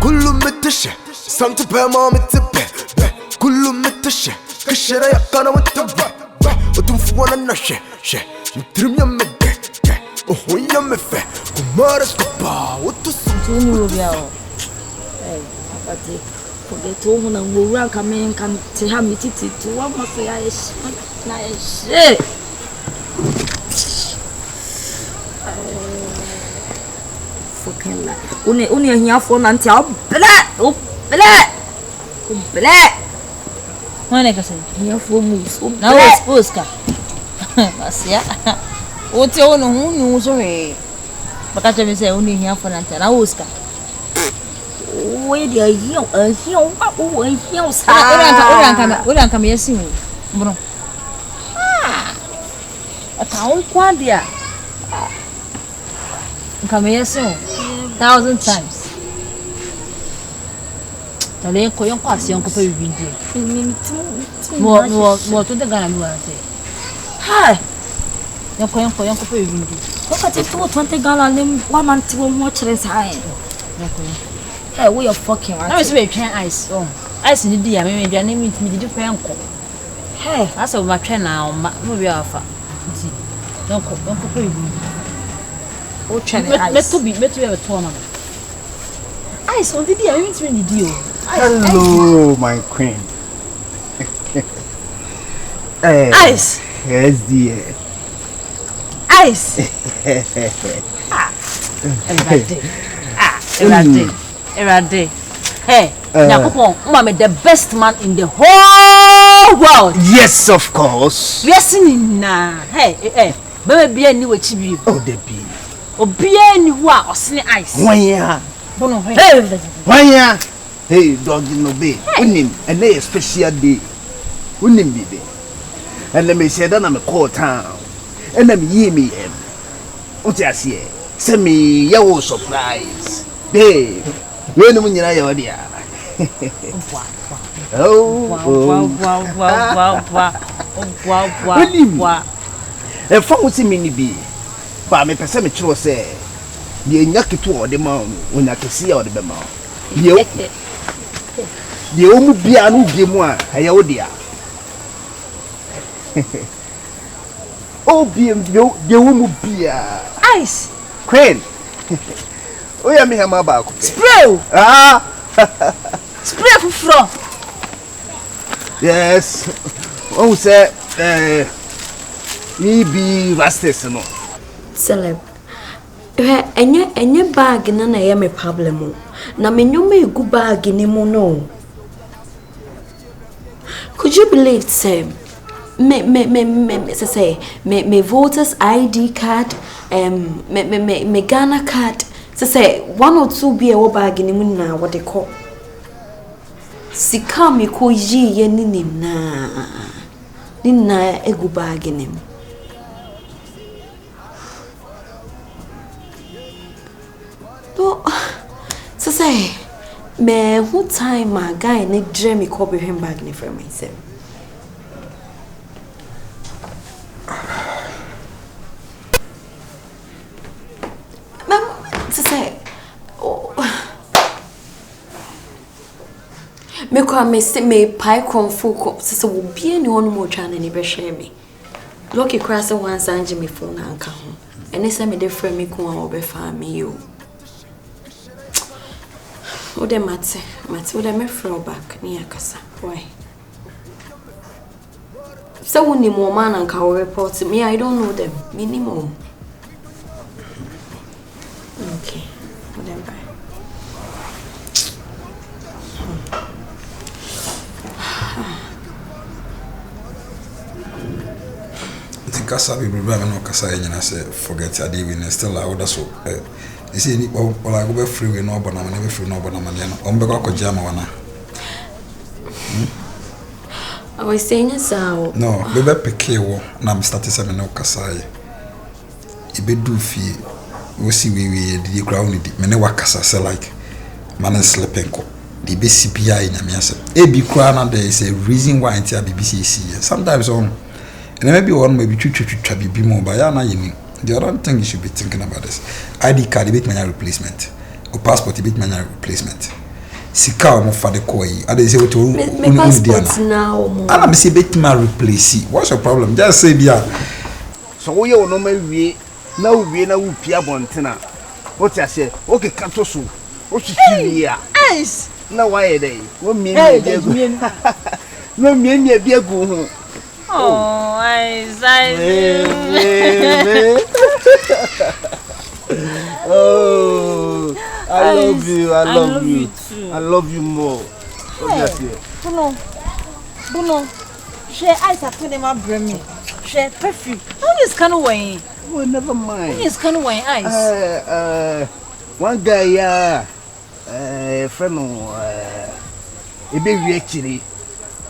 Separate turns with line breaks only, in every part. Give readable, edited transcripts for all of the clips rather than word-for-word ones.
كله متشة سمت بما متبه كله متشة كشرة يقنا متبه وتنفوانا النشة مترم يمده وهو يمفه ومارس كبا
وتصنتوني وبياو Hey, Pati, forget to who and will rank a man can to have me to one must say I shit. Fucking like only here for until black.
When I say
here for moose.
Now it's Oscar. Masia. What's your own who sorry? But I tell you, say only here for until Oscar.
Where they are here, what we here,
Uran come here, sing, bro. A town quadia. Come here, sing 1,000 times. The lake Koyon pass young couple more to the Ghana.
Hi,
your Koyon couple
look at it, 20 gallon, 1 month to watch this high. Hey, we are fucking right.
I was very trying ice. Oh, ice in the day. Maybe I name it me the different.
Hey,
that's all my train now. Maybe alpha. Don't go.
Oh, train
ice. Better have a tournament. Ice on the day. I mean, the deal.
Hello, my queen.
Ice.
Yes, dear.
Ice. Erade. Hey, Nakupon, Mama, the best man in the whole world.
Yes, of course.
Yes, na. Hey, baby, any way chibi.
Oh, the bee.
Obi any wa osne ice.
Wanya. Wanya. Hey, doggy no be. Unim, and they special day. Unim be. And let me say that I'm a call town. And I'm ye me. What I say? Send me your surprise. Babe. When you are here, wow. And for what's in me be, but me person me true say, the nyaki to the man when I can see all the man. The omu bia no game one, I dear. Oh, be the omu bia
ice
queen. Oh, yeah, me have my back.
Spray! Spray for front.
Yes. Oh, sir, me be vastes, no.
Celeb. Any bag in an a problem. Na me no me go bag in no. Could you believe, Sam? Me voters ID card, me Ghana card. Say 1 or 2 be a bag in na what they call. Sika me ko yi ye ni na egu bag in him. No, so say me who time my guy ne dream me copy him bag in for myself. To say, me come me see me pie confo so will be anyone more trying any be share me. Lucky cross one sanji me phone anka ho. Ene say me dey friend me ko an obefa me you. O de mate o de me throw back ni akasa. Why? So when the woman anka will report me, I don't know them minimum. Okay, whatever.
I think I saw people no kasa nyina say forget your day we still out so you see all I go be free we no bona never free no bona man no be ko jama wana.
I was saying so.
No, be peke wo na me start say me no kasa e be do fi we see we the ground me ne wakasa say like man sleeping ko the be CPI in me say e bi kra na there is a reason why until BBC see sometimes on and maybe one maybe chuchuchucha bibi mo ba ya na yini the other thing you should be thinking about is ID card bit manual replacement or passport bit manual replacement sika o mo fa de koi ade say what
me passport now
ana me say bet ma replace what's your problem just say bia
so wo ye wo no ma wie na wo wie na wo pia bontena what you say okay kato so o chichi ya
Ice.
na why dey wo mie bia go no mie bia go ho
Oh, Ice.
Oh, I love you. I love you.
Too.
I love you more. What you say?
Bono. She Ice have told them about me. She perfume. How is kind of wine?
Oh, never mind.
How is kind of wine Ice?
One guy, friend, a baby actually.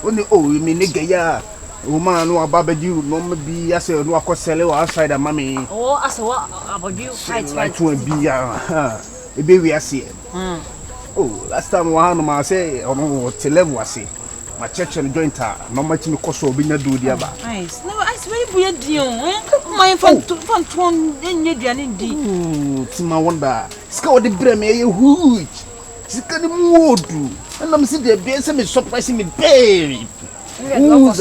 Only you mean nigga, yeah. Woman, no about you, no be as a no sell outside of mommy.
Oh, I saw what about you?
Right to be a baby, I see. Oh, last time I say, oh, to level, I say. My church and joint her, no much in the cost of being a do the other.
Nice. No, I swear, weird deal. My fun in your journey.
It's my wonder. Scout the bread, huge. She's got the mood. And I'm sitting there, being some surprising me, baby.
Oh,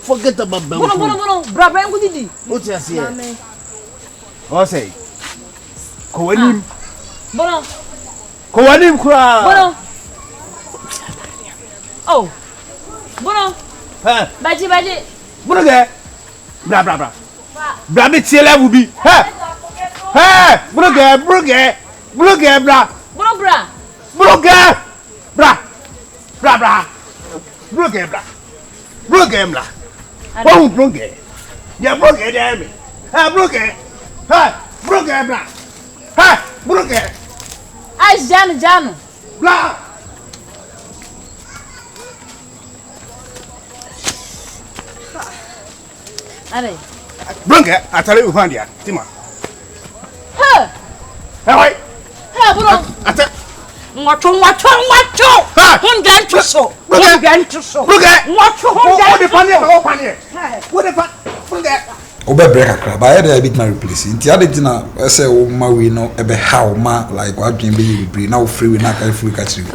forget about Banku. What you say? What say? Kowanim. Kowanim kura.
Oh. Bono. Baji.
Bono ge. Bra. Bra me tiele will be. Hey, Bono ge, bra.
Bono bra.
Oh, broke. Yeah, broke it, damn it. Broke it. Broke it, bra. Broke it.
Ice Jano.
Blah.
Allez.
Broke it. I tell you, Fandia. Tima.
Hey, Bono. Ngocho. Hungan so.
Broke it. What the funny? What the fun?
obe break akra ba ya bit na replace nti ade dina say o ma we no ebe how ma like wadwen be you bre na o free we na ka free ka chiri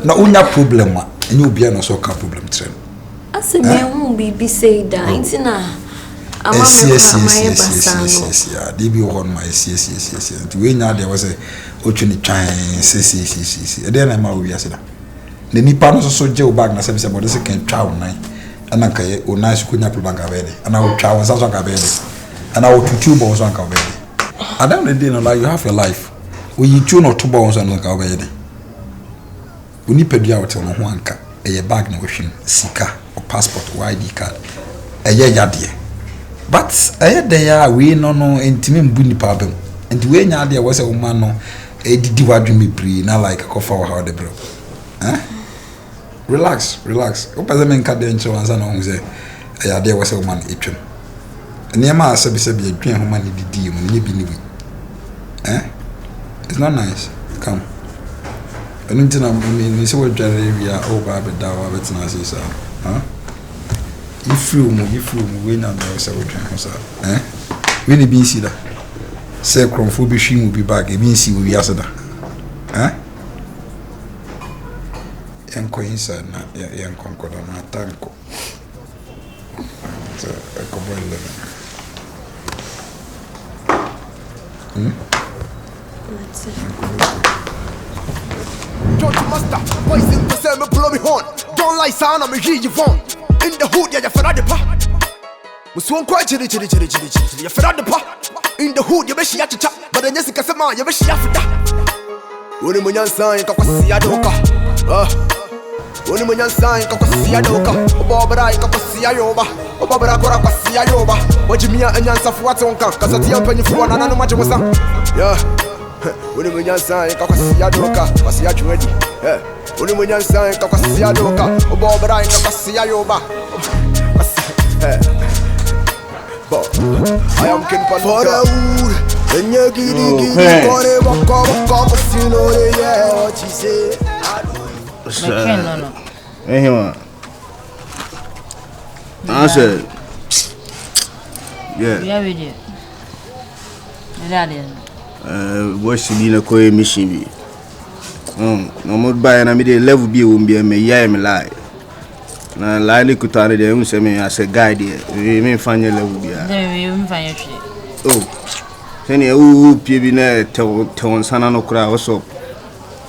na unya problem a enye obi na so ka problem tren
ase me hu bibi say da nti na ama me kwa amaye basano
ya de bi ho no ma yes nti we nya de was say o twini twan si e de na ma o wi ase da ne nipa no so je o bag na se be se body se kan twa o nan ana kaye o nice kunya pro bank abede ana o twa won so ka abede ana o tutu bo so ka abede at the end of the day no like you have a life when you tune not to bo so ka abede oni pedua hotel no ho anka eye bag na ohwim sika or passport or ID card eye yade but eye dey ya we no entimi mbu nipa bem enti we nya ade we say o ma no edidi wadwe mebri na like kofa wa how the bro relax o pese men ka de nche wanza na hu se ya de wase o man etwem niema asabi adwen ho man didi mu nye bi ni wi it's not nice come enuntina me se we dware wi a o ba be da wa betina se sa if you we na no se we dwen ho sa we ni bi si da se kromfo bi hwi mu bi bag e bi si wi asada enko inside na yenko nkodo na tanko so ekobo 11
Don't master, boys in the same blow me horn. Don't lie, son, I'm a hear you phone. In the hood, yeah, you're for the pa. Was one quite chilly, you're for the pa. In the hood, you wish you had to chat, but then Jessica Sama, you wish you have to that. When you sign, Kakwasi Adoka. When you sign, Kakwasi Adoka. Bobra, Kakwasi Ayoba. Bobra, Kakwasi Ayoba. What you mean, and Yansa for what's on camp? Because at the end, when you for another much was up. Yeah. When you sign, Kakwasi Adoka. Was you ready? Yeah. When you sign, Kakwasi Adoka. Bobra, Kakwasi Ayoba. I am king for the wood. And you giddy, walk, you know, yeah, what you say.
No.
Anyway. I said, yeah.
Yeah, we do.
What she be na koye mission bi. No more buy na me dey level bi won bi me ya me lie. Na lie ni kutane dey say me as a guy there. Me fanya level bi a.
Me fanya shi.
Oh. Seni u pie bi na te sana no kura also.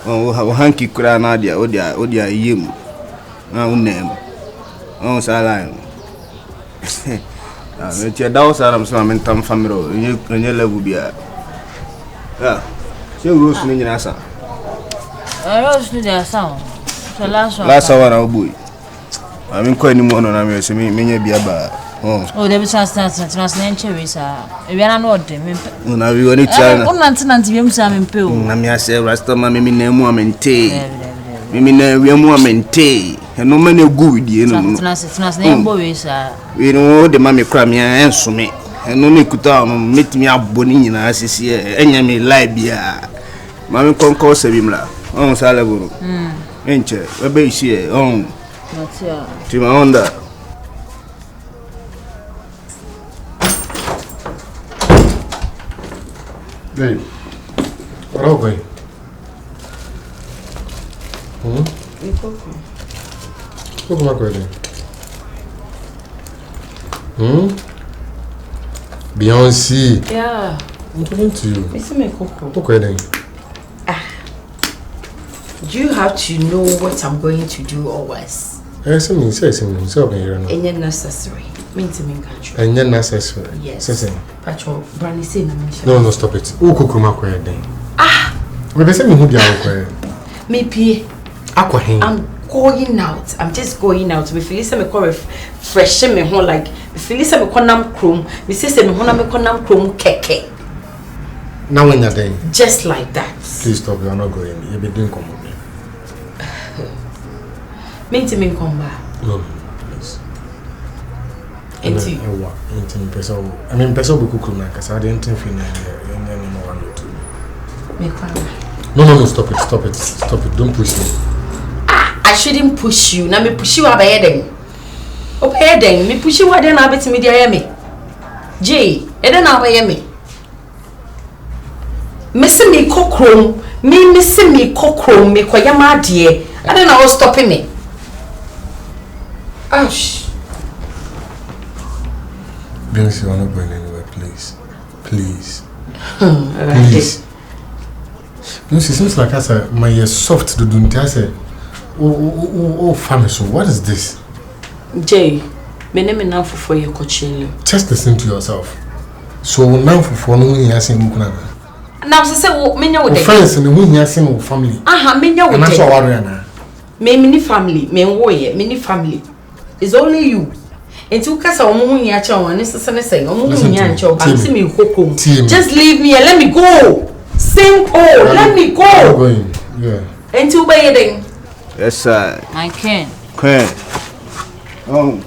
Oh hanky kura na dia odia yim. Na unem. Oh sala. Ah, me tia dawo sara mso me tam famiro. Nye level bi a. Yeah. She Rose ni nyina sa.
Rose ni dia sa. So last
one na boy. I mean ko ni mo no na me se me nya bia ba.
Oh, there be chance na nche sa. E bia na ode me.
Na we woni tia na.
Nanti bi musa me mpe o.
Na me ase rasta ma me na mu amente. Me na we mu amente. E no ma na gu widie no.
Tena na mbo we sa.
We no de ma me kra me enso me. No me kuta no metimi aboni nyina asisi enya me live bia ma me konko sebimla on sala buru enche we be isi on
matia
ti ma onda
Hey, what are we? Look my question. Beyonce.
Yeah.
I'm talking to you.
It's me, Coco.
Okay then.
Do you have to know what I'm going to do always?
Say here now.
Ain't necessary. Mean to me, country.
Ain't necessary.
Yes.
Say.
Patrol, Brandy say
No, stop it. Who cook my question then? We say me who dia
Maybe. I'm going out. I'm just going out. Me feel say me call fresh me home like me feel say me konam chrome. Me say me hona me konam chrome keke.
Now when you're there.
Just like that.
Please stop. You're not going. You'll be doing come with me.
Mean to me come back.
No, please.
Enti.
I mean, person will cook now because I didn't think no one or two.
Me cry.
No, stop it. Don't push me.
I shouldn't push you. Now me push you up heading. Up heading. Me push you up then I bet me there me. Jay, then I me. Missing me cockroom. Me missing me cockroom. Me kwa yama dear. I don't know what's stopping me. Ouch.
Beyonce, you're not going anywhere, please. Please.
Please.
No, she seems like I said, my soft to do. I said, oh, family. So what is this?
Jay, me name now for your coaching.
Just listen to yourself. So now for no one here saying Mukuna.
Now say me nya with
friends and who here saying family.
Aha, me nya with.
And that's what worry na.
Me mini family, me woye, mini family. It's only you. Until kasa omo hu nya cha won say omo hu nya cha o see me kokom. Just leave me and let me go. Simple. Let me go.
I'm going. Yeah.
Until by then.
Yes sir.
I can.
Can. Oh.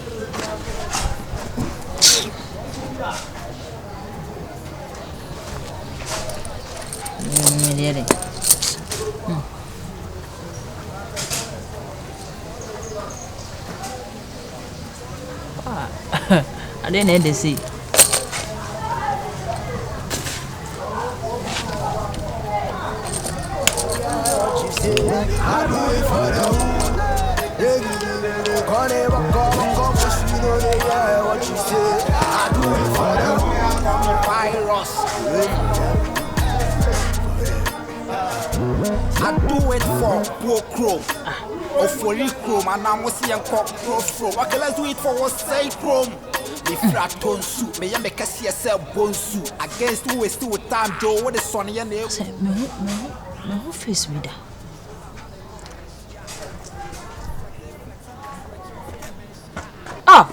I didn't need to see.
I do it for poor Chrome. Or for Chrome, and I'm seeing Chrome. Okay, let's do it for what's say Chrome. The flat tone suit, may I make a CSL bone suit against who is still time, Joe. What is Sonny and you?
My whole face with that. Ah,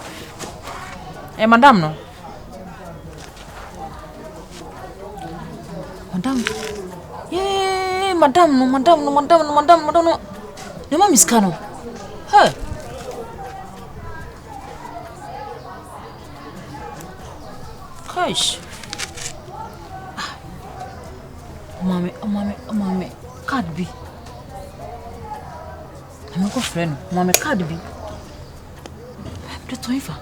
hey, madam, no. Madam. Yeah, madam, no. No, mom is cano. Hey. Gosh. Mommy. Card B. I'm a good friend. Mommy, card B. I'm just 25.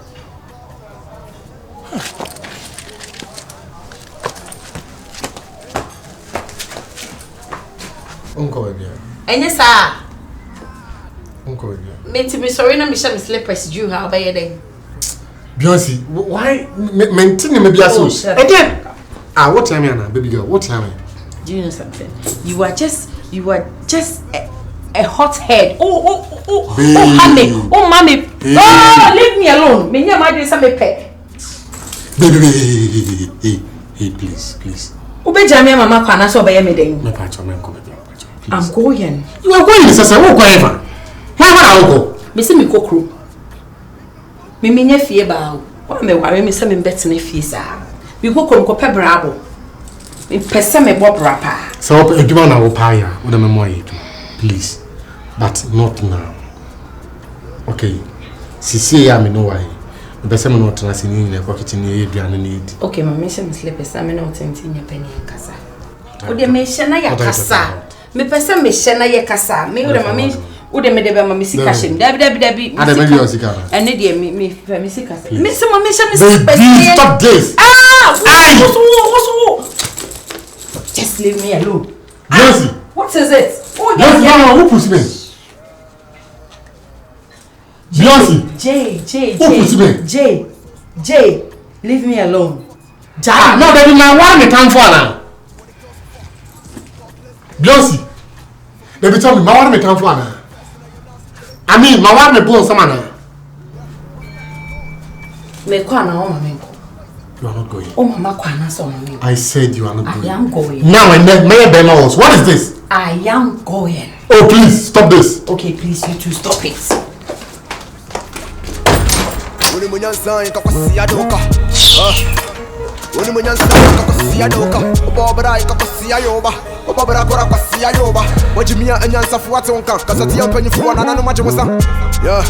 Uncle, baby.
And yes, sir.
Uncle, baby.
Me sorry, na me share me slippers. You how by your day?
Beyonce, why maintain maybe a source? Again. What time now, baby girl? What time?
Do you know something? You are just a hot head. Oh, honey. Oh, mommy. Oh, leave me alone. Me near my dress and me pet.
Baby, hey, please.
Ube jamia mama kwa naso obeye me den.
Me patch on come baby.
I'm going.
You are going, sister. Who go ever? Why would I go?
Me say me kokro. Me menye fie ba o. Wa me ware me say me betene fie sa. Me kokro ko pe brabo. Me pese me bob rapa.
So you want to pay ya? What am I more please, but not now. Okay. Sisi ya me no why. Me pese me not na sini ni ko kitchen ni eduane ni edi.
Okay, me say me sleep sa me no tenti nya pani kasa. O de me hye na ya kasa. Me pese me hye na ya kasa. Me o de mama Ude me debe mama sika shem. Dabi.
Ada me your sika.
Ene de me sika. Me say mama shem
me stop this.
Just leave me alone.
Beyonce.
What is it? Oh,
no, who puts me? Beyonce.
Jay, leave me alone.
No, baby, my one me time for now. Beyonce. Baby, tell me, my one me time for now. I mean, my one me born some now.
Me kwa na o mama.
You are not going.
Oh, mama kwa na so mama.
I said you are not going.
I am going.
Now I never been else. What is this?
I am going.
Oh, please stop this.
Okay, please, you two stop it.
Uni munyansa inkakwasi adoka. Uni munyansa inkakwasi adoka. Obobra inkakwasi ayoba. Obobra kora kwasi ayoba. Wajimia anyansa fuate onka. Kasati ampenyi fuwa na nanu majimusa. Yeah.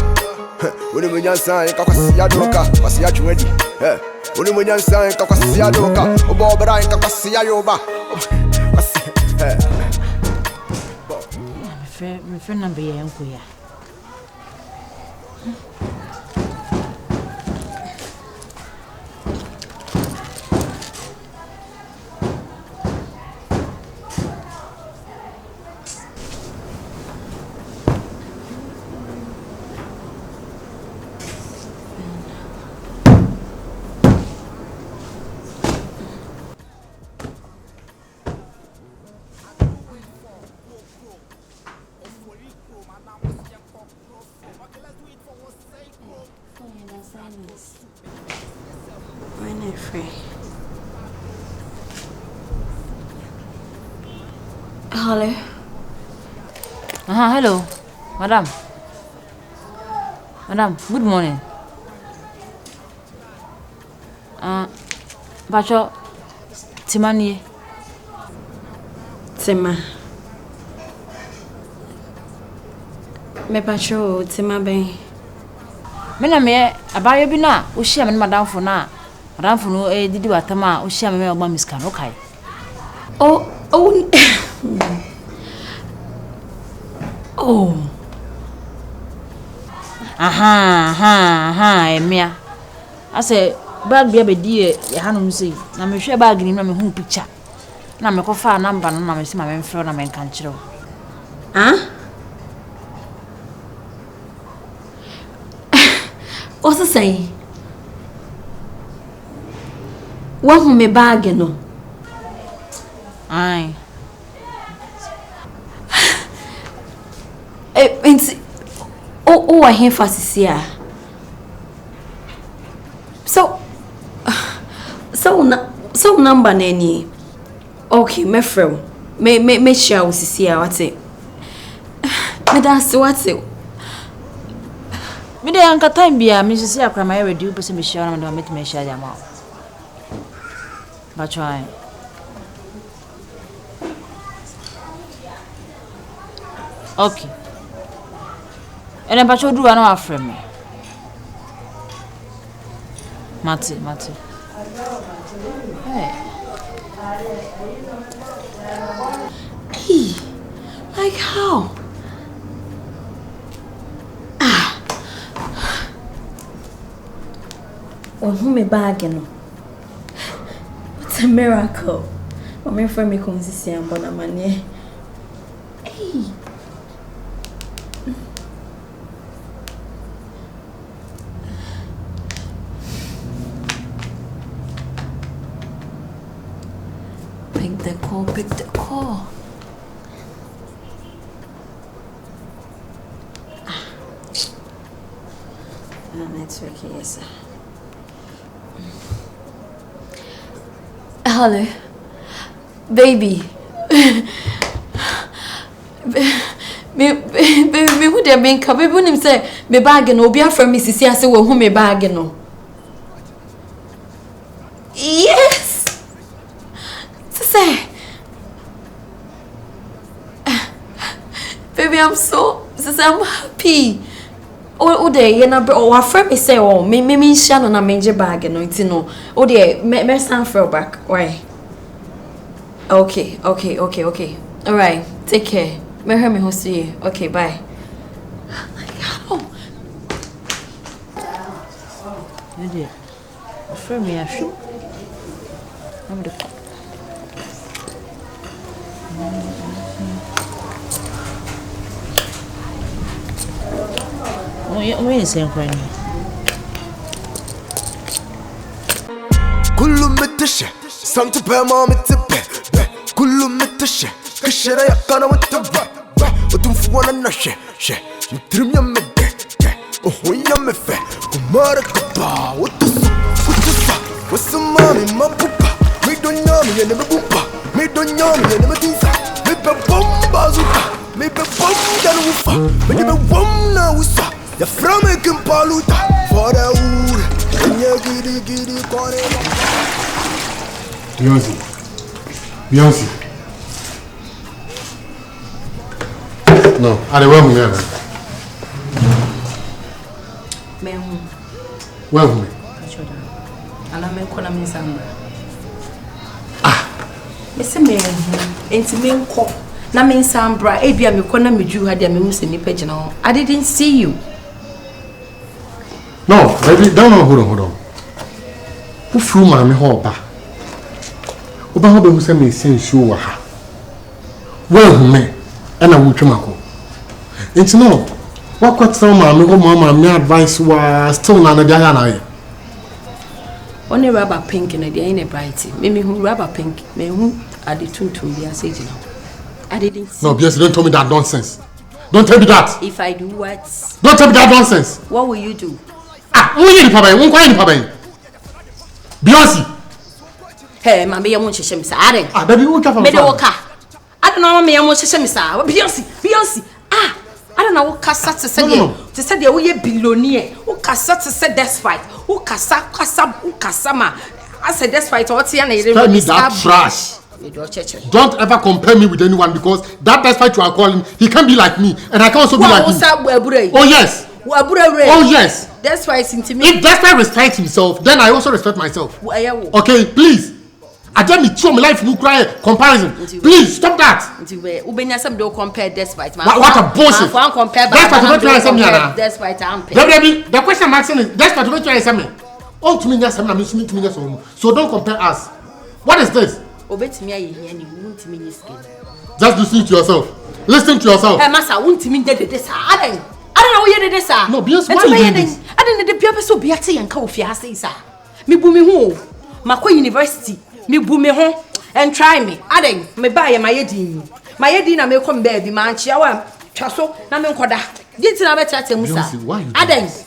Uni munyansa inkakwasi adoka. Kwasi ajuedi. Uni munyansa inkakwasi adoka. Obobra inkakwasi ayoba. Kwasi.
Me friend number ya yanku ya.
Hello.
Hello. Madam, good morning. Bacho, Timani.
Tima. Me pacho, Tima ben.
Mena me abaye bi na wo hia me madam fo na. Madam fo no didi watama wo hia me ogba miska no kai.
Oh.
Emia. Ase bag bia be die ya hanum sei. Na me hwe bag ni na me hu picture. Na me ko fa number no na me se ma me mfro na me kan kire.
What's say? What me bag no?
Ai.
I hear fasisia. So number nani? Okay, me friend. Me share with sisia what it. Me that's what it.
Me dey anka time bia me sisi akra my ready person me share na me share jam out. But try. Okay. And then but you do another friend me. Mati.
Hey. Like how? On whom a bargain. What a miracle. Or my friend me comes to see and Bonamania. Hey. Pick the call, pick the call. Network, yes. Hello, baby. Me who dey make up? Baby, when him say me bag no, be from me. Sisi say we who me bag no. Yes. Say, baby, I'm happy. Oh, there, you know, oh, our friend say, oh, me share on a major bag, no, it's no. Oh, there, me stand for back. Why? Okay. All right, take care. Me hear me host you. Okay, bye. Oh.
Dear, friend me a shoe. I'm the. Where is your friend?
Kullu mitashe, Santa Pema mitipe. Kullu mitashe, Kashera yakana mitipe. Utumfuana na she. Mtrimya mede. Ohoya mefe. Kumara kapa. Utusa. Wasamami mapupa. Me don't yami yene mebupa. Me don't yami yene medinsa. Me pe bomba zuka. Me pe bomba nufa. Me pe bomba usa. Ya frame kimpaluta for the wood. Giddy corner.
Beyonce. No, I don't want me. Well, me.
And I'm going to Sambra. Mr. Mayor, ain't me call. Na me Sambra, Abia me kona me ju had ya me musi ni page now. I didn't see you.
No, baby, hold on. Who flew my hoba? Oba hoba who sent me send show her. Well, me, and I will trimako. It's no. What got some mama, my advice was still none of the other.
Only rubber pink and the ain't brighty. Maybe who rubber pink, me who are the two to be a sage now. I didn't see.
No, yes, don't tell me that nonsense. Don't tell me that.
If I do what?
Don't tell me that nonsense.
What will you do?
Who are you, Papa? Who are you, Papa? Beyonce.
Hey, Mammy, I want to shame, sir.
Baby, who come from?
I don't know, me, I want to shame, sir. Beyonce. I don't know what Cassa to say. To say the way billionaire. Who Cassa to say that's fight. Who Cassama. I said that's fight. What's your name?
Tell me that trash. Don't ever compare me with anyone because that that's fight you are calling. He can't be like me, and I can also be like him. Oh yes. Oh yes.
That's why it's intimate.
If that's why respect himself, then I also respect myself. Okay, please. I don't need to my life no cry comparison. Please stop that.
Don't compare despite my
what a bullshit.
Despite
the question I'm asking is despite what you are saying. All to me yes, I'm not to me so don't compare us. What is this? Just listen to yourself. Listen to yourself.
Hey, Massa, won't mean that this. I don't know what this are.
No, because why you doing this?
I didn't the people so be at and coffee. I say, sir. Me booming home. Macquarie University. Me booming home and try me. I didn't me buy my edin. My edin, I may come baby, man. Chiawa, Chasso, Naman Koda. Didn't I better tell Musa? I didn't.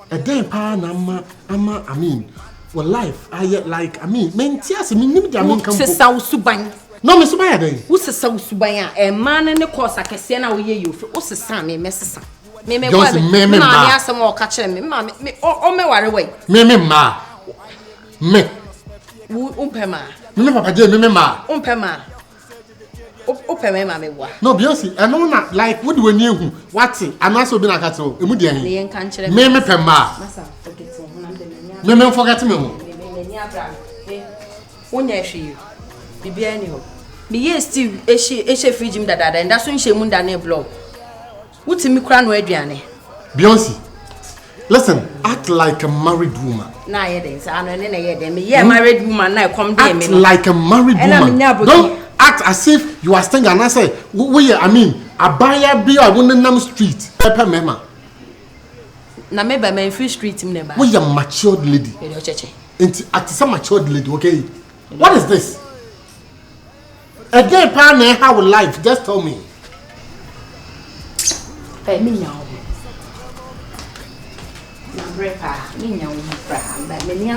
A day, pa, Nama, I mean, well, life, men, tears, I mean, come
South Suban.
No, Miss Biden.
Who's a South Subaya? A man in the course I can see now. You, what's the son, me, Messes? Me, some more catching me, mammy, or me, what away.
Me,
Umpema.
Papa, dear, ma.
Umpema. Mammy,
no, Beyonce, I know not like what do we knew. What's it? I'm also been a cattle. Immediately, country. Me, Pema. Me, forget me.
When you Bibi anyhow. Me yes still e fridge him dada and that's when she mun da na blog. Wuti mi kra no aduane.
Beyonce. Listen, act like a married woman.
Nah, married woman. Now come there,
act like a married woman. Don't act as if you are staying and I say, I mean, Abaya be a woman street. Pepper mema.
Na me by my free street in the
We are matured lady. Act some matured lady, okay? What is this? A gay partner have life, just tell me.
Hey, me now. Me now, but many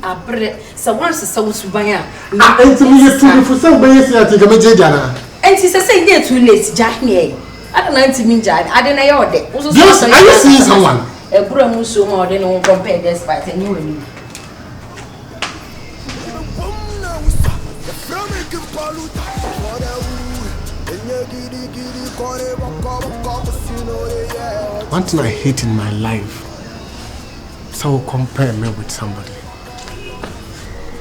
abre. So once the soul subaya.
And to me, for some ways, I think I'm a jana.
And she says, "Say, too late, Jack me. I don't know to me, Jack. I don't know that.
Yes, are you seeing someone?
A Buramuso more than one compare despite a new one.
One thing I hate in my life is how you compare me with somebody.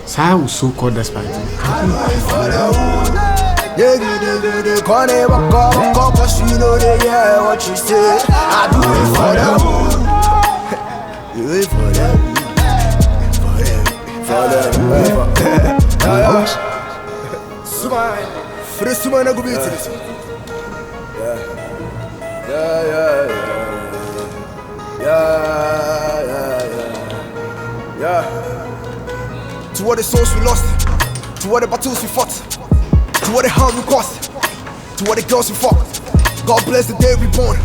So I was so called despite me.
What you say, I do it for them. You it for them. For them. Smile. For the smile, I go beat it. Yeah. To what the souls we lost, to what the battles we fought, to what the harm we caused, to what the girls we fucked. God bless the day we born.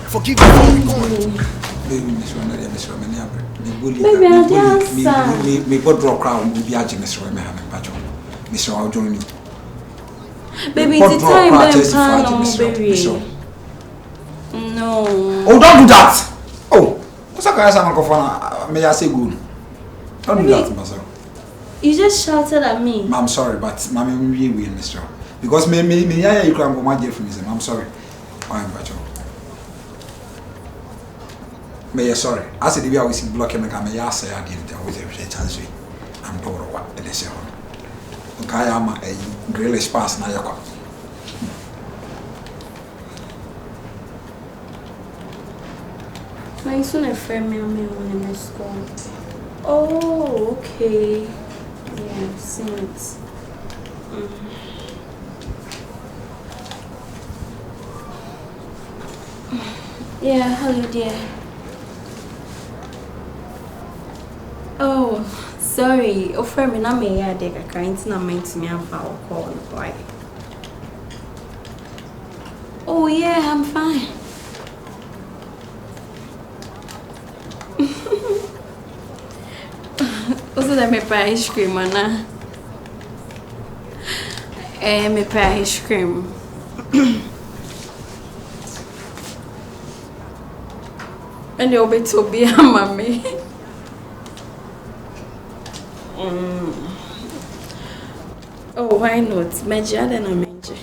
Forgive me for we gone.
Baby, Miss Ronald, Miss Romania,
Baby, I just
me go draw crown, be a Miss Romania, Miss Ronald join me.
Baby, it's time I'm baby. No.
Oh, don't do that. Oh, what's a guy saying? Go may I say good? Don't do that, myself.
You just shouted at me.
I'm sorry, but mommy, we Mr. Because me, you can't go my dear from me. I'm sorry. I'm better. May sorry. I said, if you always block him, I may say I did with a chance. I'm told what it is. Okay, I'm a greenish pass now.
My son a friend me on the school. Oh, okay. Yeah, I've seen it. Yeah, hello dear. Oh, sorry. Offer me na me ya de kakra nti na meant me am fa call why. Oh yeah, I'm fine. Also that me buy ice cream ana. Me buy ice cream. And you'll be to be a mommy. Oh, why not? Major than a major.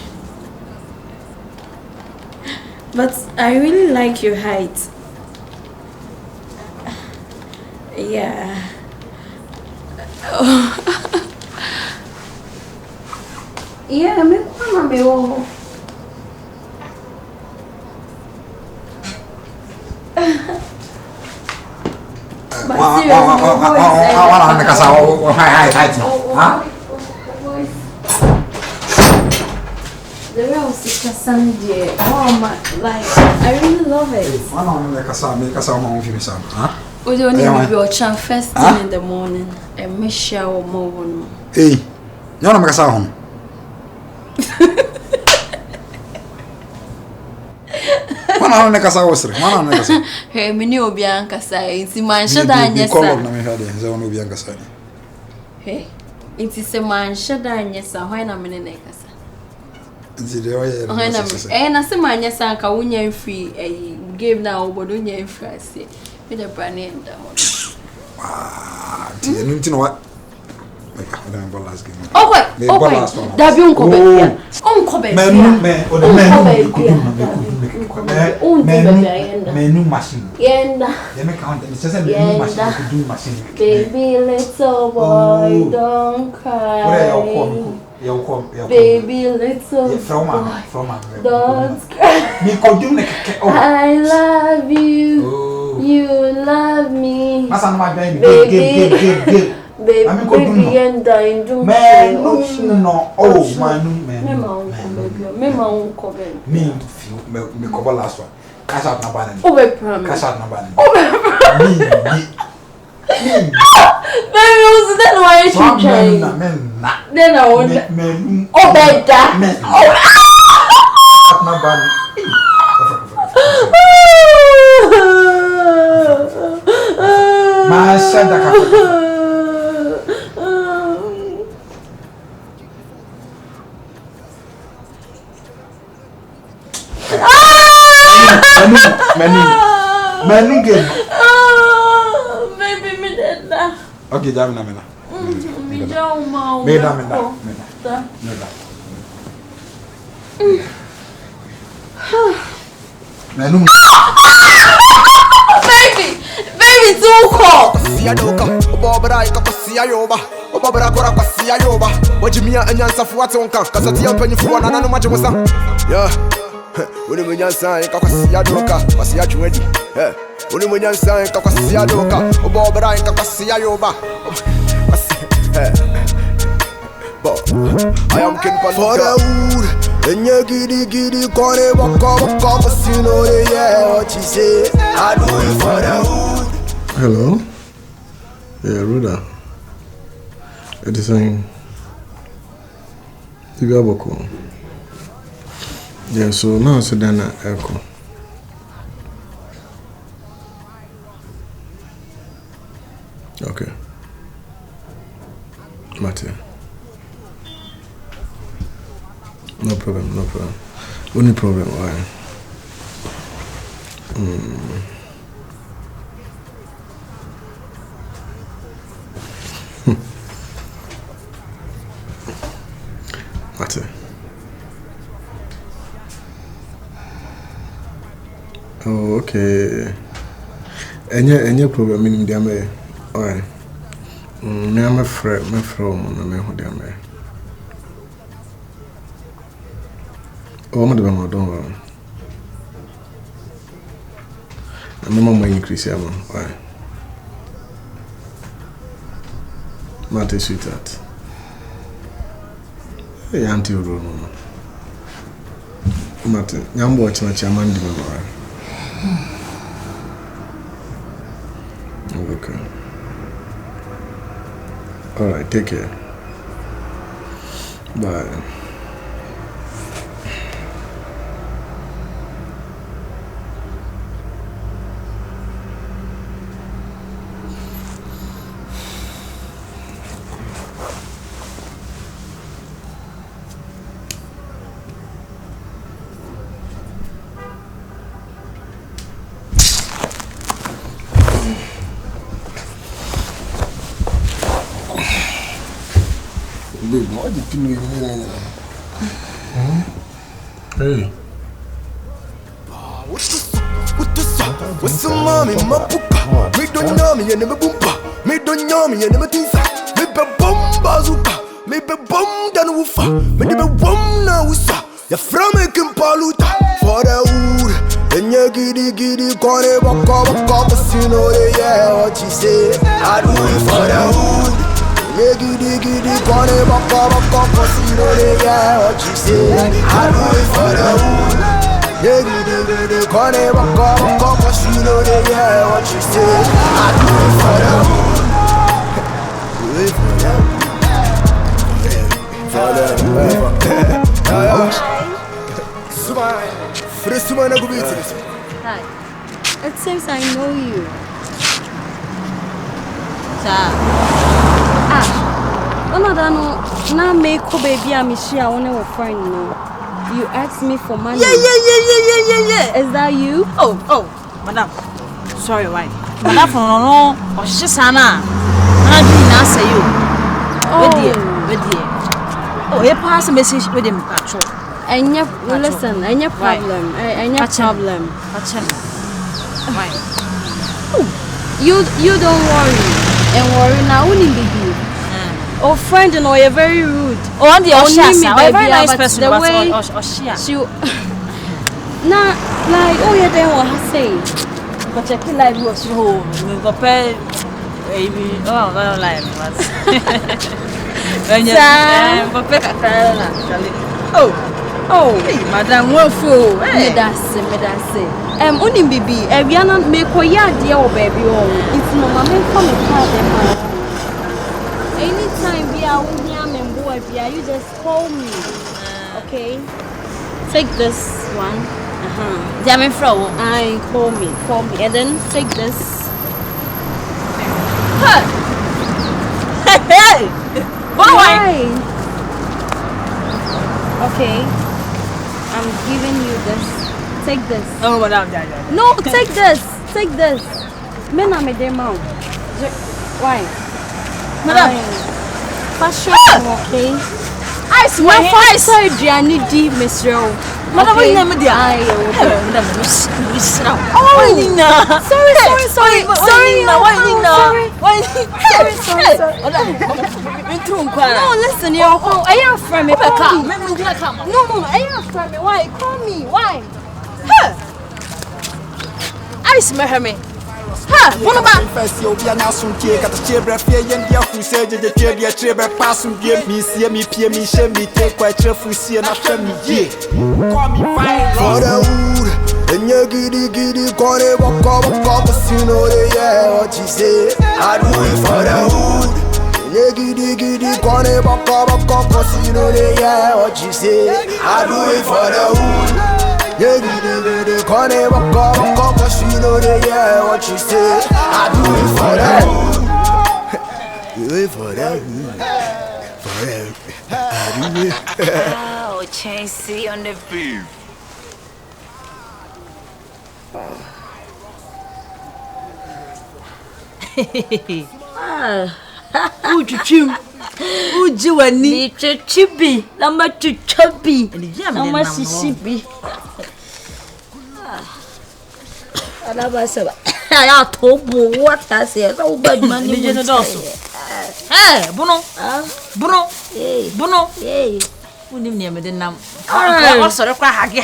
But I really like your height. Yeah. Oh. Yeah, me mama me wo. The real sister Sunday. Oh my, like I really love it. We don't need to watch first thing in the morning and make sure more.
Hey, you know my home. Mana na kasa wosre, mana na kasa.
Hey, me ni obi an kasa, nti man hye da anya sa.
Call na me hade, ze won obi an kasa.
Hey, nti se man hye da anya sa, hwan na me ne kasa.
Nti de oye.
Hwan na na se man anya sa ka wonya free game na obodo nya free ase. Me de brane nda ho.
Ah, nti no what?
Okay. Dabi unko bebia. Unko bebia.
Menu machine.
Yenda. Baby little boy, don't cry. Baby little boy, don't cry. I love you. You love me.
Masa no my
Baby.
game.
Baby, and I do
Man, no. Oh, man.
Me comment.
Me cover last one. Cash out na banana.
Oh, we promise.
Cash out na banana.
Baby, was that why you trying? Then I would. Oh, better. Oh,
na banana. Masha da ka. Menu game.
Baby, me dead da.
Okay, jamina.
Me down, ma.
Me da. Menu.
Baby, too cold.
Siya doka, obobra ika siya yoba. Obobra kora kwa siya yoba. Wajimia anyansa fuate onka. Kasati ampenyi fuwa na nanu maji musa. Yeah. Uni munyansa ika siya doka, kwa siya chwedi. Uni munyansa ika siya doka. Obobra ika siya yoba. I am King Paluka. For the wood, and you giddy, corner, walk up, you know, yeah, what you say. I do it for the wood.
Hello? Yeah, Ruda. It is saying, Tigaboko. Yeah, so now it's done at Echo. Okay. Mate. No problem. Only problem, why? Mate. Oh, okay. Any problem in the Ame? Alright. I'm afraid, my from the Ame. Oh, madam, don't worry. I'm not increase, why? Mate, sweetheart. Hey, Auntie Rono. Mate, I'm watching a chairman. Okay. Alright, take care. Bye.
What did you do? Hey.
What's the mommy, my puka? Me don't know me and never boompa. Me don't know me and never tinsa. Me be bomb bazooka. Me be bomb dan woofa. Me be bomb na wusa. Ya from a kimpaluta. For the wood. And ya giddy, corner, walk up, you know, yeah, what you say. I do it for the wood. Yeah, giddy, corner, walk up, you know, yeah, what you say. I do it for the wood. Yeah, giddy, corner, walk up, you know, yeah, what you say. I do it for the wood. Do it for the
Hi. It seems I know you. Now make baby I'm share one of friend no. You asked me for money.
Yeah.
Is that you?
Oh, madam. Sorry, why? Madam no. Oh, she sana. I do not say you. With you. Oh, you pass a message with him, patrol.
Listen, any problem. Any problem.
Why?
You don't worry. And worry now only baby. Oh friend, you know you're very rude.
Oh, and the Oshia,
a
very nice
but
person.
The way
Oshia.
she, nah, like oh yeah, then what I say.
Go check live was home. We go pay baby. Oh, go live. When you go pay kakara Charlie. Oh, hey, madam, what for?
Me that's it. Only baby, we are not make a yard, dear baby. It's no mamma from a car. Anytime we are with him and boy, you just call me. Okay? Take this one.
Damn fro.
I call me, and then take this.
Hey!
Why? Okay. I'm giving you this. Take this.
Oh, madam,
no, take this. Take this. Men are made them out. Why?
Madam.
Fashion, okay?
I swear,
I saw Adriani D. Miss Rowe.
Madam, what name is there?
Madam,
oh,
Nina. Sorry. No, listen, you're home. I am from me. No, I am from me. Why? Call me. Why?
I smell me.
One of my first year, we are now soon cake at the chamber. Fear and dear who said the chamber passing game. Me see me, peer me, shame me, take quite cheerful, see and after me. Call me fine for the wood. And you giddy, call it walk up, you know, yeah, what you say. I do it for the wood. And you giddy, call it walk up, you know, yeah, what you say. I do it for the wood. Yeah, giddy, call it walk up, you know, yeah, what you say. I do it for that. Do it for that. For that. I do it.
Oh, Chasey on the beat.
Ujiwani chibi, number chubby, number sisibi. I told you what I said. Oh, bad money. Hey, Bono, who name me the name? Oh, sorry, Haggy.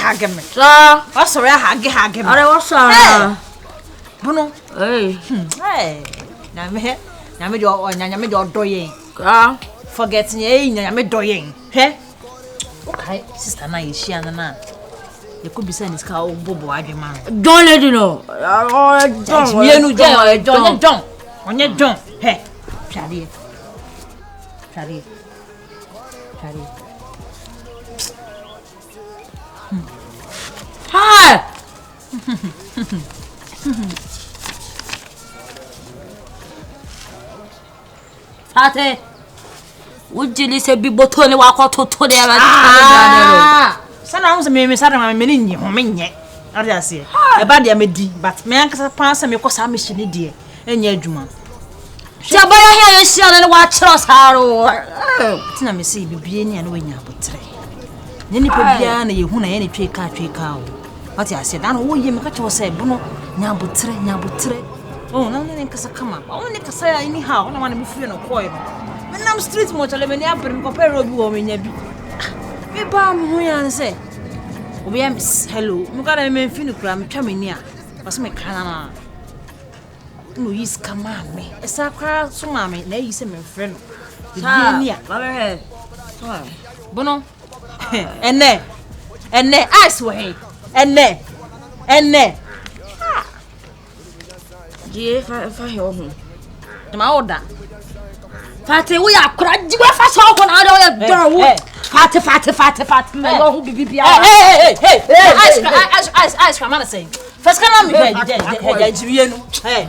Oh, sorry, Haggy. I was sorry. Bono, hey, Nammy, your doing. Forgetting ye, Nammy doing. Hey, okay, sister, nice, she and Nana. You could be saying this car, Bobo, I demand. Don't let you know. Don't. On your don't. Hey, Charlie. Hi. Ate. Would you listen be botoni walk to the Sana unse me sada ma me ni ho me nye ade ase e ba de amedi but me ankasa pansa me kosa me hye ne de enya adwuma ti abaya he ye hye na wa kiro saro tina me se bibie ni ane wanya abotre ne ni pa bia na ye hu na ye ne tweka o ate ase dan wo ye me ka cho se bu no nya abotre oh na ne nkasa kama o ne kasa ya ni ha ona ma ne bufie no koy no me nam street mo chale me ni abere me ko pero bi wo me nya bi me ba mo yan say obi am hello me ka na me finu kura me twa me ni a bas me kana na no yis kama me esa kwa so ma me na yi se me frɛ no de ni a ba he bono enne ice we enne die fa he ho ma oda Fati we akura jiwe fa so ko na o ye do Fati me go hu bibi hey ice come on say first can I me hey jiwe nu hey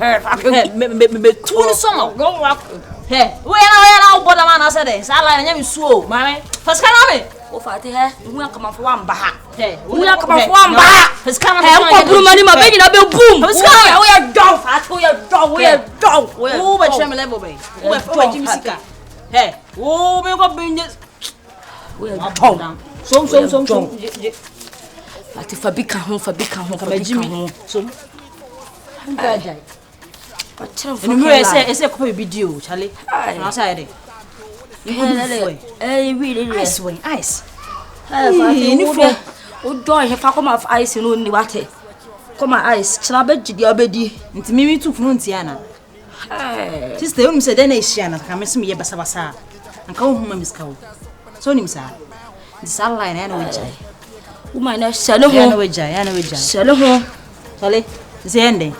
me tu so ma go wa hey we na boda man say dey sala na nya me suo mame first can I me o Fati he hu akama fo wa mba ha hey hu akama fo wa mba ha first can I me ko buru mani ma be na be boom first can I we do Fati we do o ba cheme level be o Jimmy Sika hey o me ko binje we down so Fati fabika ho so ngajai ni me ese ko video chale na say really ice when ice Fati ni fo o do he fa ko ma ice no ni wate come ice. Chinabe jidi obedi. Nti mimi tu funu ntiana. Sister, you say then Asiana, come see me basa. And come home, Miss Cow. So, Nimsa. The sunlight and a jay. Woman, I shall know jay, and a jay. Shall home. Solly, the ending.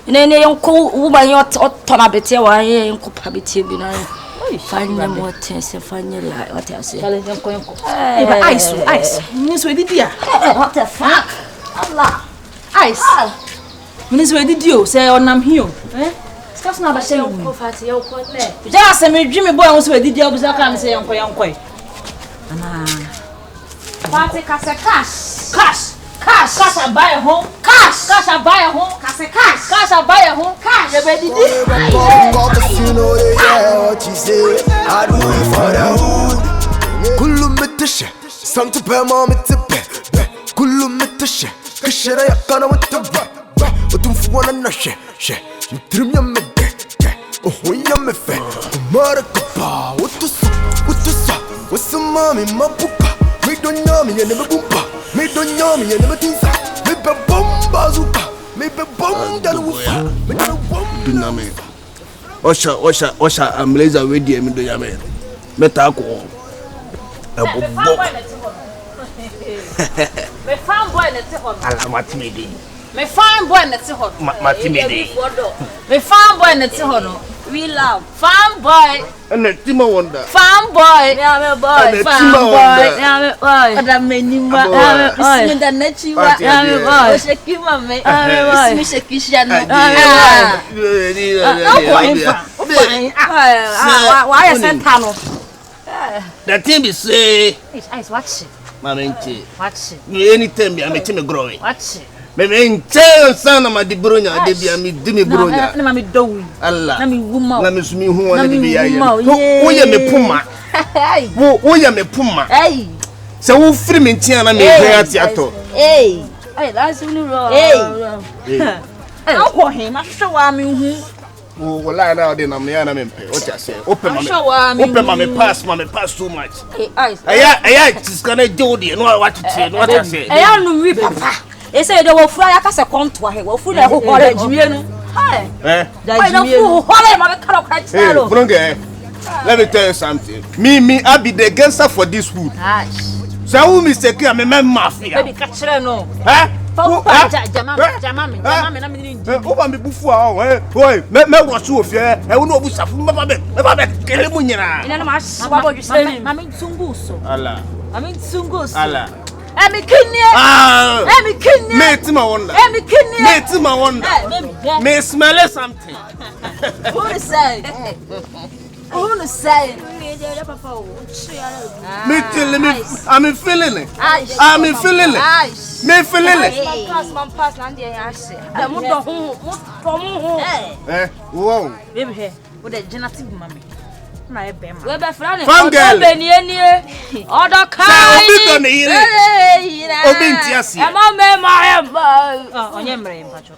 And then young cool woman, your tonabity, why ain't copabity benign. Find them what test and find your light. What else? Ice. Miss Weddy, dear. What the fuck? Allah. Ice. Miss Weddy, you say on I'm here. Eh? That's not a shame. Just a dreamy boy was with the job as I can say, Uncle Young. Party cash. Cash, I buy a home. Cash, I buy a home. Cash, I buy a home. Cash, ready.
You know what you say. I do it for the hood. Kulumetish, some to pay mom to pay. Kulumetish, Kashara Yakana with the back. But don't want to nash. Trim your midday. Oh, when you're my fan. Maracapa, what's the mommy, my pupa? Make don't know me and never boompa. Make don't know me and never think that. Make a bomb bazooka. Make a bomb that will fall. Make a bomb. Duname. Osha, I'm laser with you, Midayame. Metako. A bomb.
Me found boy in the hot.
Alamatimi.
Me fine boy in the hot.
Matimidi.
Me fine boy in the hot. We love farm boy.
And the Timo wonder.
Farm boy. Yeah, boy. Farm boy. Yeah, boy. Ada menimba. Yeah, boy. Nechiwa. Yeah, boy. Shekima me. Yeah, boy. Shekishano. Why is that tunnel?
The team is say.
Ice, watch it.
Mamenti.
Watch it.
Anytime I'm a team growing.
Watch it.
Me tell son of my debronya, Debia, me dimi bronya.
Let me do.
Allah.
Let me woman.
Let me swim who want to be a me puma. Who ya me puma.
Hey.
So who free me tiana me theatre.
Hey. Hey, that's only wrong. Hey. I'll call him. I'm sure I'm in.
Oh, well, I know then I'm the enemy. What I say? Open my pass too much.
Hey, ice.
I just gonna do the know what to say. What I say.
I don't know, Papa. They say they will fly as a contour. Will fool the whole college. Hi. I don't fool.
Let me tell you something. Me, I be the gangster for this wood. So who mistake I'm a man mafia.
Baby, catch her no.
Huh?
Jamami.
Who am I before? Boy, me watch you fear. I will know who's a fool. Never Kelemunya.
In a mass, what you say? Mammy Tunguso.
Allah.
I mean Tunguso.
Allah.
Emi Kenya. Emi Kenya.
Mate, my wonder.
Emi Kenya.
Mate, my wonder. May smell something.
Who to say? Who to say?
Me tell me, I'm feeling it. I'm feeling it. Me feeling it.
Pass, and the answer. I want to home.
Wow.
Baby, here with the genetic mommy. My bema.
Fun girl.
Other kind.
Obintiasi.
I'm on Onyemre, Pacho.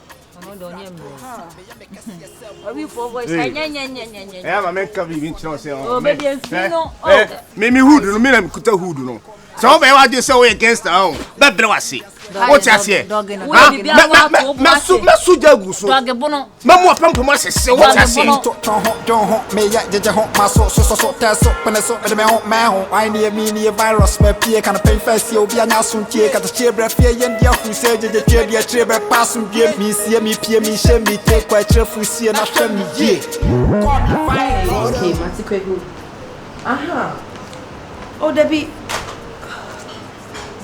We for voice.
Yeah, I make a living chance.
Oh, baby, no.
Maybe hood, no, me kuta hood, no. So, I want to say against the home. That was what's I say? Masujaguso. Mamma Pampas, so what I say?
Don't me yet, did you haunt my soul? So, that's up and so, but my home. I near me, virus, my peer can pay first. You'll be an awesome cake at the chair, breath, and your who said the chair, passing, give me, see me, peer me, shame me, take quite cheerful, see and after me, yeah.
Okay, Matikwe. Aha. Oh, Debbie.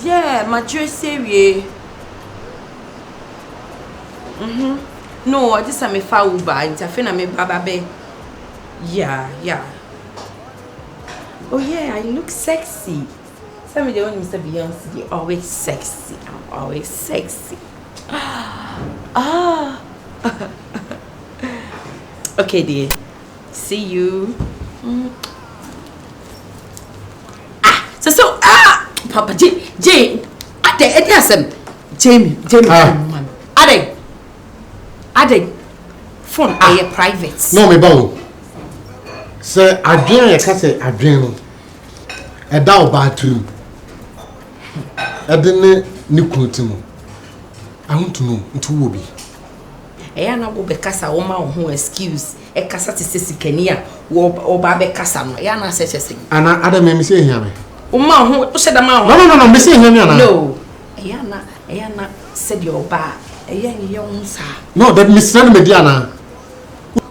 Yeah, my dress area. No, I just am a foul by it. I think I'm a bababe. Yeah. Oh, yeah, I look sexy. Some of the one Mr. Beyonce, you're always sexy. I'm always sexy. Okay, dear. See you. So, Papa Jane, Jamie, Ade, phone are private.
No, me bow. Sir, I can't I dream. A down bathroom. I didn't Nikutimu. I want to know into will be.
Na go be kasa wo ma ho excuse e kasa te sesikani a wo ba be kasa no na se chese
ana adam me say hia me
wo ma ho wo sheda ma ho
no me say hia me ana
no na said your ba ye unsa
no that Mr. Mediana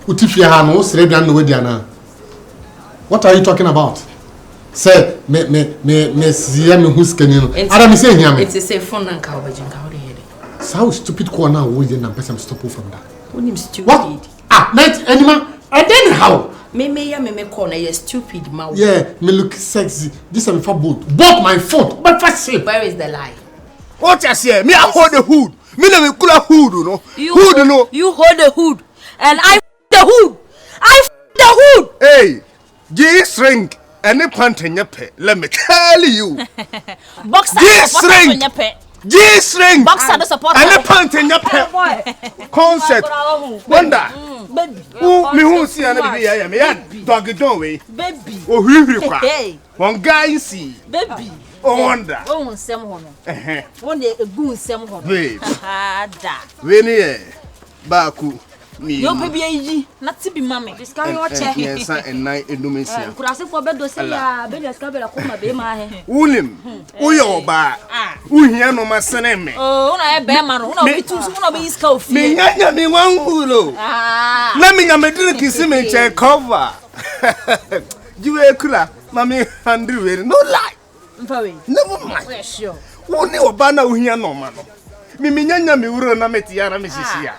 utifia ha no sere dan no wediana. What are you talking about? Say me see me who's can you adam me say hia me
it's a phone and ka obejin ka wo
how stupid corner wo you na person stop from that.
When him stupid.
What? Night animal. And then how?
Me corner you stupid mouth.
Yeah, me look sexy. This is for both. Both my foot. But first shape.
Where is the lie?
What you say? Me I hold the hood. Me na me kula hood no. Hood no.
You hold the hood and I the hood. I the hood.
Hey, G-string. Any pant in your pet. Let me tell you.
Boxer
G-string. G-string.
Boxer the support.
And the pant in your pet. Concept. Wonder. Me who see an baby I am. Yeah, doggy don't we?
Baby.
Oh, hey. One guy see.
Baby.
Oh, wonder.
Oh, some one. One day a goon some one.
Babe.
Da.
When Baku.
Your baby, not to be mammy. This carry your check.
Yes, and night in Domicia.
Could I say for bed to say, Billy Scabella, come be my
William, Uyo ba, Uhian no Massaneme.
Oh, I bear man, who be too soon of his coffee.
Me, me one hulo. Let me a drink is me check cover. You are cooler, Mammy Andrew, no lie. Never mind.
Sure.
Only Obana Uhian no man. Mimiana me uro na metiana Missisia.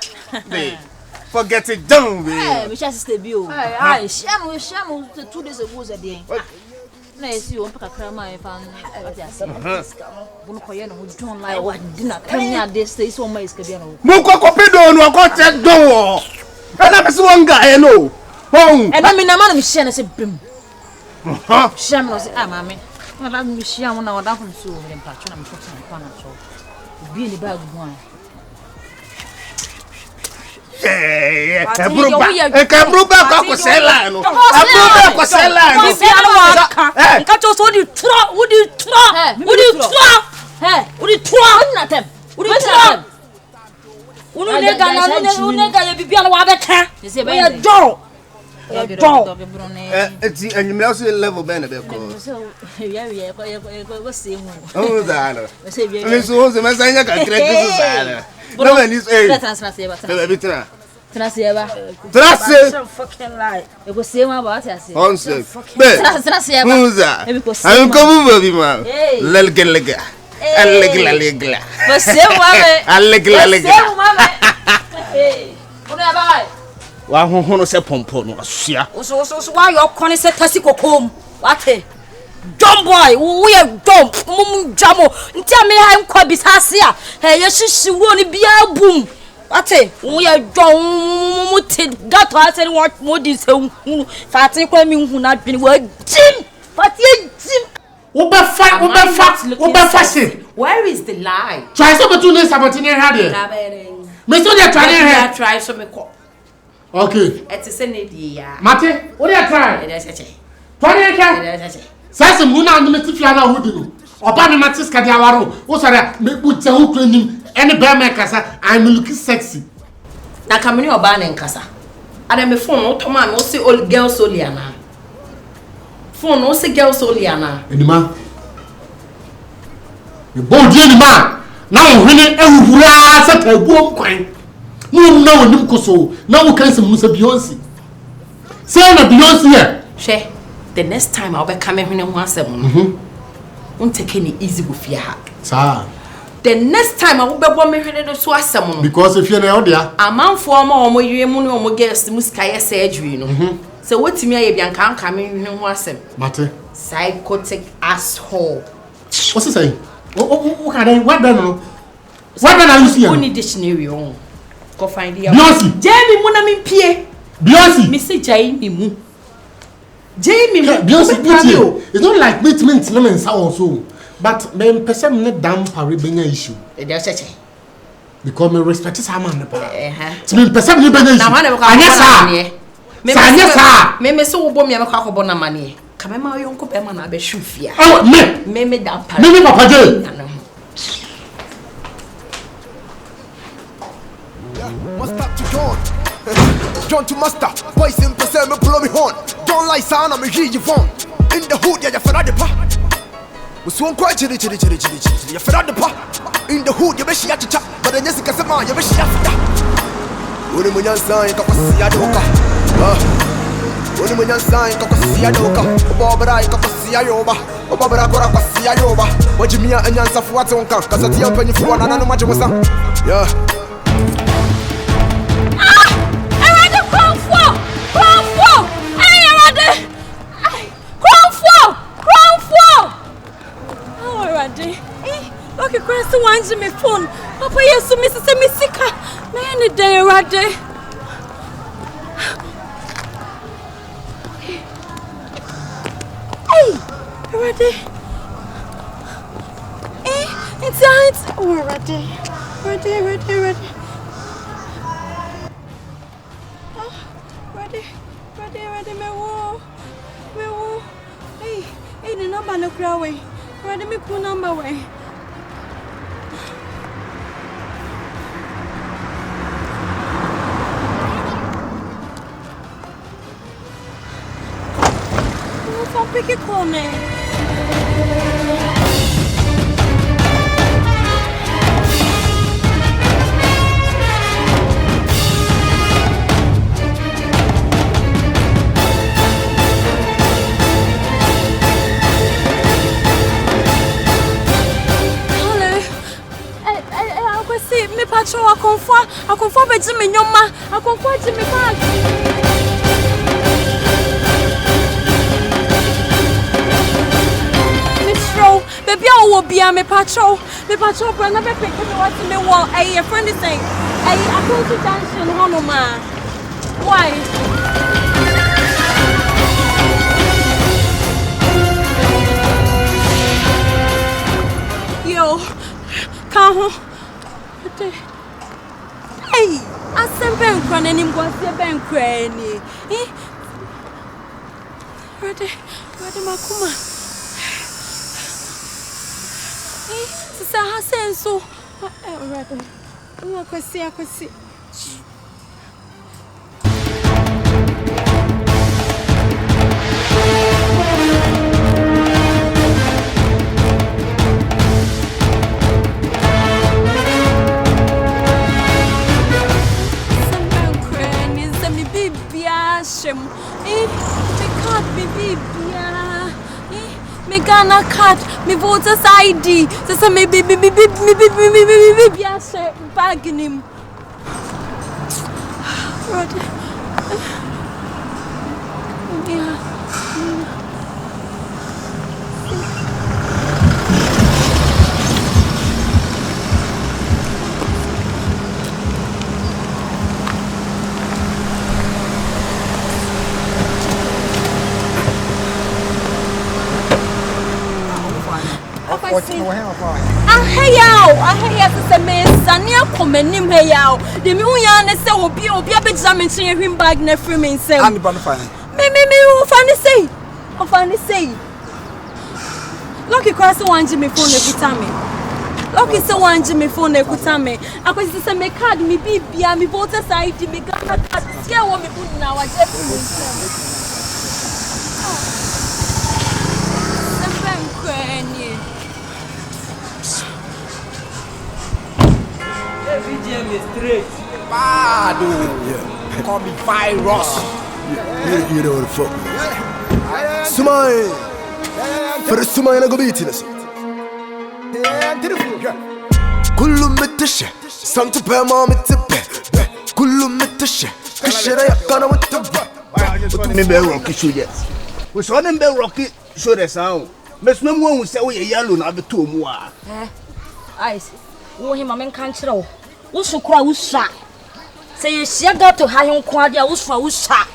Forget it done with.
We shall stay bio. I sham 2 days ago a day. No, you won't pick a crama if I'm don't like what dinner coming out this day so much.
Muko Copedo, no got that door. And I'm one guy, I know. And
I mean, a man of Shannon said, Bim. Sham was mammy. Well, I'm Michelle when I was down from Sue and Patron and put some corner so. Be in the bag of wine.
Yeah, Cabruba Cosella.
Would you try? Would you try? Would you try? Would you try? Not them. Would you try? Would you be on a car? You say, by a door.
It's and you also level benefit. Oh, that. So the Messiah can create. No, and it's a Trust
fucking lie. It was same about us.
Who's that? I'm coming with you, man. Lega. Allegla.
But same woman.
Allegla.
Hey,
Why, who say pompo?
So, why your corner said Tassico home? What? Dumb boy, we are dumb. Jamo, tell me I'm quite bizarre. Hey, yes, she won't be a boom. What? We are dumb. Got us and what more this home. Fatty coming who not been work. Jim, but you, Jim.
Where is the lie?
Try some between Sabatini had it. Mr.
Try some.
Okay.
It's a Senate.
Mate, what are you trying? 20 Sasa muna nimetifiana hudinu. Obani matis kadiawaro. Osara me bucha ukrenim. Any bear kasa I'm looking sexy.
Na kamini obani nkasa. Ada me phone otoma me say old girl soliana. Phone o say girl soliana.
Enima. Me bodi enima. Na ohwene ehura sa tabuom kwan. Mu na wonim koso. Na wo kan se musa Beyonce. Say na Beyonce here.
She the next time I'll be coming when I want some. Won't take any easy with your hack.
Sir.
The next time I will be one minute or so someone.
Because if you're not there,
a man for more or you money guess the Muskaya surgery. So what to me, I can't come in and want some.
Matter.
Psychotic asshole.
What's he saying? What then? What then are you seeing?
Only dictionary on. Go find the
Beyonce.
Jamie Monami Pierre.
Beyonce.
Mr. Jamie. Jamie,
Beyonce, it's not like meat and so, but me person not damn paribenya issue. Because me respect is man. To me person ni benya issue. Anya
me so bo me akwa akwa na mane. Ka me ma yonko be ma na be shufia.
Oh, me
damn
me papa je.
Master to John. John to master. Boys in person, me blow me horn. Don't lie, son, I'm a hear you phone. In the hood, yeah, for the pa. We swung quite chilly. You for the pa. In the hood, you wish you had to chat. But then Jessica Sama, you wish you had to chat. When you sign, you can see a doka. When you sign, you can see a doka. Barbara, you can see a yoba. Barbara, you can see a yoba. What you mean, and answer for what's on camp. Cause it's your penny for one and I know much was on. Yeah.
Okay, cross the ones in my phone. Papa, yes, so Mrs. Missika. Man, a day, Radde. Hey, Radde. It's out. Oh, Radde. Radde. Oh, Radde, me wo. Hey, the number no crowd way. Radde, me put number way. Pick a corner. Me patrol I confirm be Jimmy nyoma I confirm Jimmy bag baby I will be me patrol brother be pick me what me want your friend is saying I go to junction hono ma why yo come hey asem ben kwa nanim go se ben kwa ni Radde makuma Sisa hasenso Radde akwasi me Ghana card, me voter's ID. So me bagging him. I hear the man, Sanya, come and name hey out. The Muyan and so be a big examination him bag never means say. I'm going to find me, who finally say. Lucky cross one Jimmy phone every time. Lucky so one Jimmy phone every time. I was to say, make card me be behind me, both aside, me got a scare what me put now. I just
VGM is straight. Bad. Yeah. Call me virus.
You know what the fuck. Sumai. For the Sumai na go beat in us. Kullu metashe. Santo pe ma metipe. Kullu metashe. Kashira ya kana metipe.
Me be rocky show yes. We saw them be rocky show the sound. Mes no mo hu say we yellow na be to mu a.
Ice. Wo him amen kan kire wo. Wo sukura wo sha. Say you share got to high on kwadia wo swa wo sha.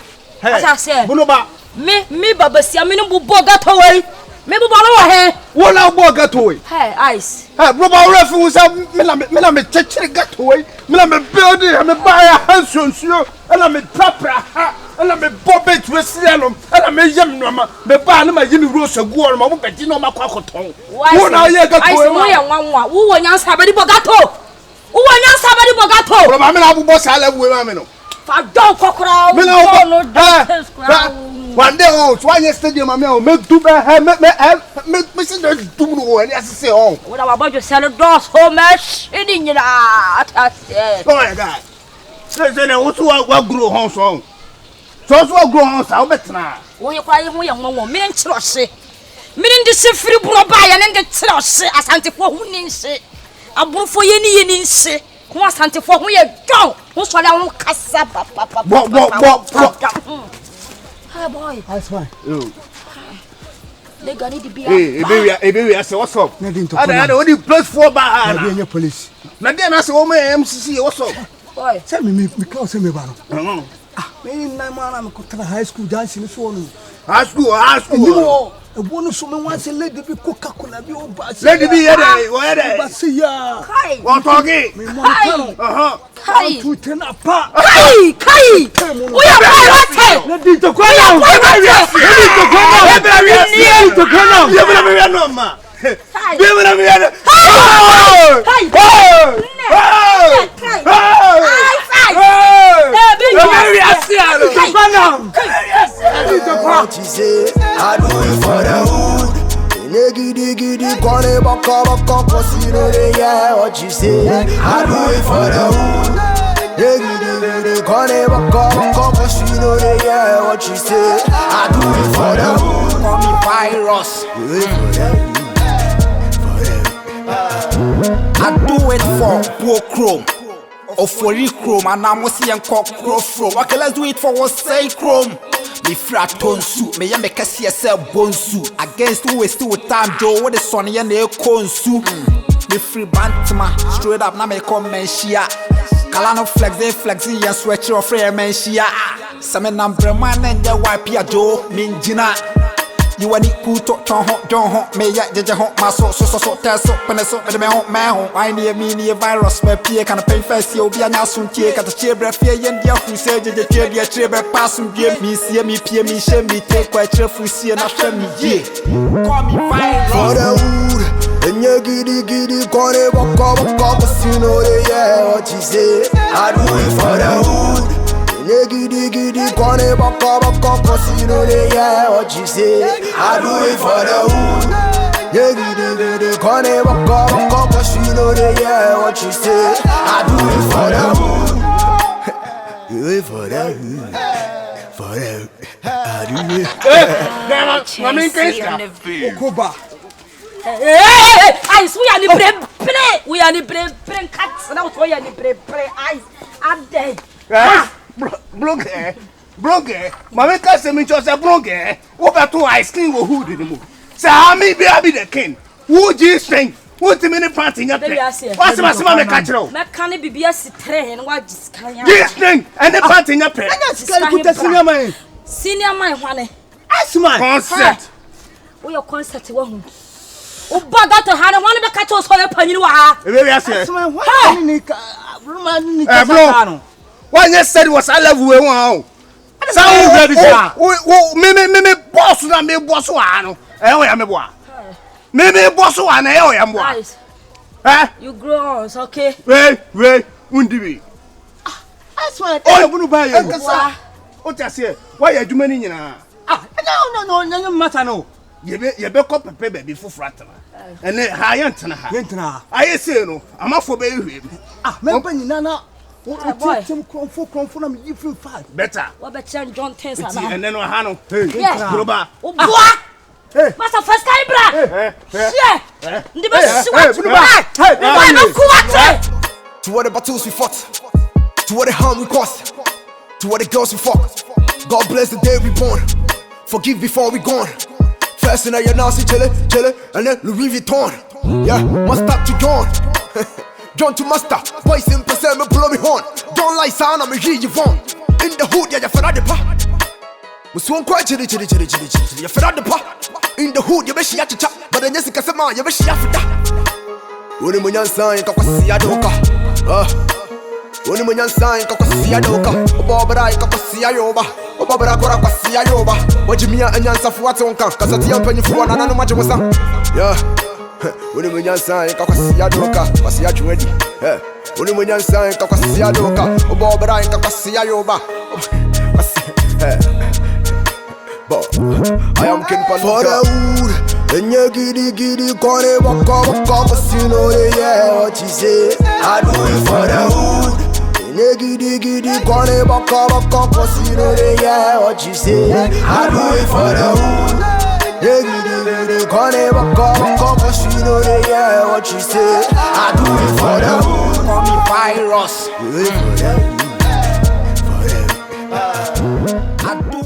As I say.
Bunoba.
Me babasia me no bo gato we. Me bo no he.
Wo na bo gato we.
Hey, Ice.
Hey, bro ba ref wo say me na me chechire gato we. Me na me building, me buy a house nsuo, and na me prapra ha. And I'm a bobbit with Sianum, and I'm a young mama, the barn, my universal war, my betting on my cockle tongue.
Why now you got one, who wants somebody but gato? Who wants somebody Bogato?
Bro, I'm not boss. I love women.
For don't cockroach.
One day, oh, try yesterday, my man, make do make Mrs. Do and as I say, oh,
what about you sell doors so much in your art?
Oh my God. Then I also want grow home song. So what grow house, I'll bet now.
When you cry, we are one million trossi. Meaning the free brobay and the trossi as anti for who needs it. A boo for any in say. Who was anti for who you go? Who's what I won't cast up. Hey boy,
that's fine.
They got it to be
a baby. I said, what's up? I only plus 4 by police. Now then I said, oh, my MCC, what's up?
Boy,
tell me, because I'm about me, my man, I'm going to high school dancing this one.
High school.
A woman, someone wants a lady be Coca-Cola, be old, but
lady be here, where
see ya.
What talking?
Kai, to 10 apart.
Kai, we are right.
Let me to go now.
I do it for the hood. Giddy, corner, baka, cause you know they what you say. I do it for the hood. Giddy, corner, baka, cause you know they what you say. I do it for the hood.
Call me virus. I do it for poor chrome. Or for chrome, and I'm seeing cock crow. Okay, let's do it for what's say chrome. Me fraton suit, me ya make us yourself bone suit. Against who is still time, Joe, what the son ya ne con suit. Me free bantama, straight up, na me come menshia. Kalano flexing, ya sweater of free menshia. Some number man and ya wipe ya Joe, minjina. You want it cool to don't hot me ya jaja hot my so test up and so with me hot man. I near me near virus, my peer can pay first. You'll be an asun cake at the chair breath here and ya who said the chair ya chair passing game. Me see me peer me shame me take quite cheerful see and after me ye. Call me virus
for the wood. And you giddy, corner, baka, cause you know they what you say. I do it for the wood. Giddy, corner, baka, cause you know they what you say. I do it for the hood. Giddy, corner, baka, cause you know they what you say. I do it for the hood. Do it for the hood. For the hood. I do it.
Kuba.
Ice, we are the play. We are the play cats. Now we are the play ice. I'm dead.
Blogger, my cousin me just a blogger. Over to ice cream or who did the move? Say, how me be the king? Who do you think? What's the minute planting up there? What's the master catcher?
Can be a train? What is
this thing? And the planting up there.
Put the senior man.
Senior man, honey.
That's my concert.
We are concert. Oh, but that Hannah, one of the catchers for your penny.
Maybe I say, why you said was I love you? Wow. Sound ready, sir. Me boss, na me boss one. I am a boy. Me boss one, I am one.
You grow, okay?
Wait, won't be.
That's why
I want to buy you. What I say? Why are you money?
No, matter no.
You be cop a baby for frat. And then high antenna. I say no, I'm not for baby.
Remember, Nana. Boy, some from you feel fine.
Better.
What better John Tense
and then Hano. Hey,
Master first time, bra. The best
to what the battles we fought, to what the harm we caused, to what the girls we fucked. God bless the day we born. Forgive before we gone. First in your nasty chille, and then Louis Vuitton. Yeah, must stop to John. John to master, boys in percent me blow me horn. Don't lie, son, I'm a hear you want. In the hood, yeah, you're fed the pa. We swung quite chilly, you're fed the pa. In the hood, you be she at the chat, but then Jessica Sama, you be she after that. When you mean sign, Kakwasi Adoka. When you mean sign, Kakwasi Adoka. Bobra, Kakwasi Ayoba. Bobra, Kakwasi Ayoba. What you mean, and Yansa for what's on camp? Cause I tell you for another much was yeah. When you mean sign, Kakwasi Adoka, Kakwasi Adoka. Uni mwenye nsa nka kwa siya doka Oba obra nka kwa siya yoba I am king for the wood and you giddy corner waka cause you know yeah what you say I do it for the wood and you giddy corner waka cause you know yeah what you say I do it for the wood you giddy corner waka cause you know yeah what you say I do it for the wood call me virus I do